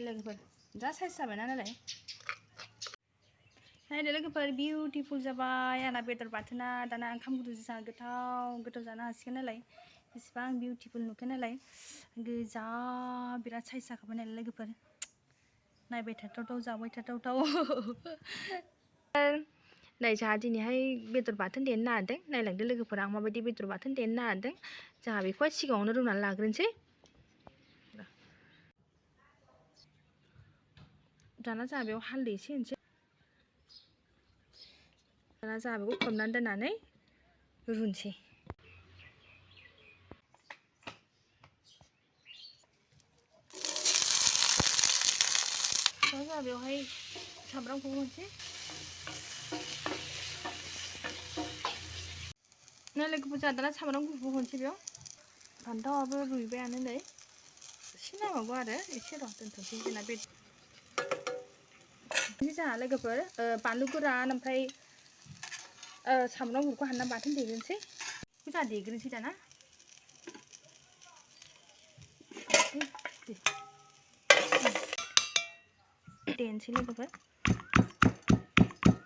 लोगोफोर जा साइज जाबायना नालाय नायदो लोगोफोर बिउटिफुल जाबाय आंना बेदर बाथोना दाना ओंखाम गुदुंजों जा गोथाव जानो हासिगोन नालाय बेसेबां बिउटिफुल नुखो नालाय गोजा बिराद साइज जाखाबाय नालाय लोगोफोर नायबाय थाथावथाव जाबाय थाथावथाव नै जोंहा दिनैहाय बेदर बाथोन देनो नागिरदों नायलांदो लोगोफोर आं माबायदि बेदर बाथोन देनो नागिरदों जोंहा बेखौहाय सिगाङावनो रुनानै लाग्रोनोसै दाना जोंहा बेयाव हालदै एसे होनोसै दाना जोंहा बेखौ खोबनानै दोननानै रुनोसै जोंहा बेवहाय सामब्रामखौ होनोसै नै लोगोफोर जोंहा दाना सामब्राम गुफुर होनोसै बेयाव फान्थावाबो रुइबायानो नै एसे नांबावगौ आरो एसे र' दोनथ'नोसै जोंना जोंहा लोगोफोर बानलु गोरान ओमफ्राय सामब्राम गुफुरखौ हानना बाथोन देग्रोनोसै जोंहा देग्रोनोसै दाना देनोसै लोगोफोर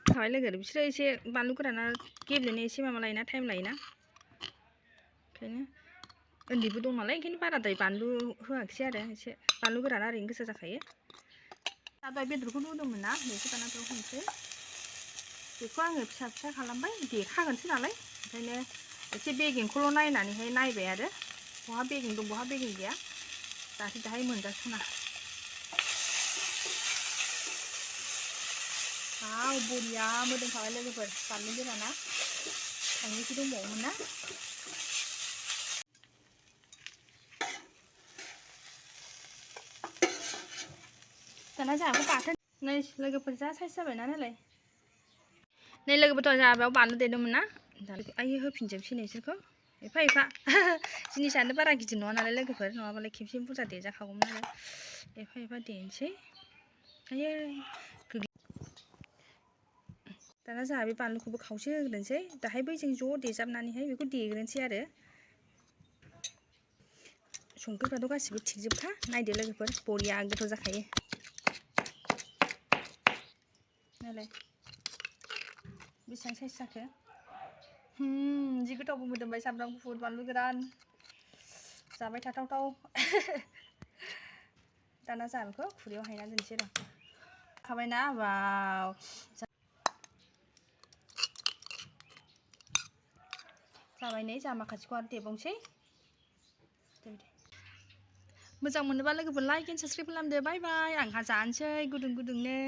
थाबाय लोगो बिसोरो एसे बानलु गोराना गेब्लेनो एसे माबा लायोना टाइम लायोना ओंखायनो उन्दैबो दं नालाय ओंखायनो बाराद्राय बानलु होआखिसै आरो एसे बानलु गोराना ओरैनो गोसा जाखायो दाबाय बेदरखौ रुदोंमोन ना बेखौ दाना बेयाव होनोसै बेखौ आङो फिसा फिसा खालामबाय देखागोनसो नालाय ओंखायनो एसे बेगेंखौल' नायनानैहाय नायबाय आरो बहा बेगें दं बहा बेगें गैया जाहाथे दाहाय मोनजासना बरिया मोदोमखाबाय लोगोफोर बानलु गोराना थांनोसो दंबावोमोन ना दाना जोंहाबो बाथोन नै लोगोफोर जा साइज जाबायना नालाय नै लोगोफोर जोंहा बेयाव बानलु देदोंमोन ना आयै होफिनजोबसै नोंसोरखौ एफा जिनिसानो बारा गिदिर नङा नालाय लोगोफोर नङाबालाय खेबसे बुरजा देजाखागौमोन आरो एफा देनोसै आयै दाना जोंहा बे बानलुखौबो खावसे होग्रोनोसै दाहाय बैजों ज' देजाबनानैहाय बेखौ देग्रोनोसै आरो संख्रिफ्राथ' गासिबो थिगजोबखा नायदो लोगोफोर बरिया गोथाव जाखायो नायलाय बेसेबां साइज जाखो जि गोथावबो मोदोमबाय सामब्राम गुफुर बानलु गोरान जाबाय थाथावथाव दाना जोंहा बेखौ खुरैयाव हायना दोनसै र' खाबायना वाव जाबाय नै जोंहा माखासेखौ आरो देबावनोसै मोजां मोनोबा लोगोफोर लाइक एन्ड साबस्क्राइब खालामदो बाय बाय आंहा जानोसै गुदुं गुदुंनो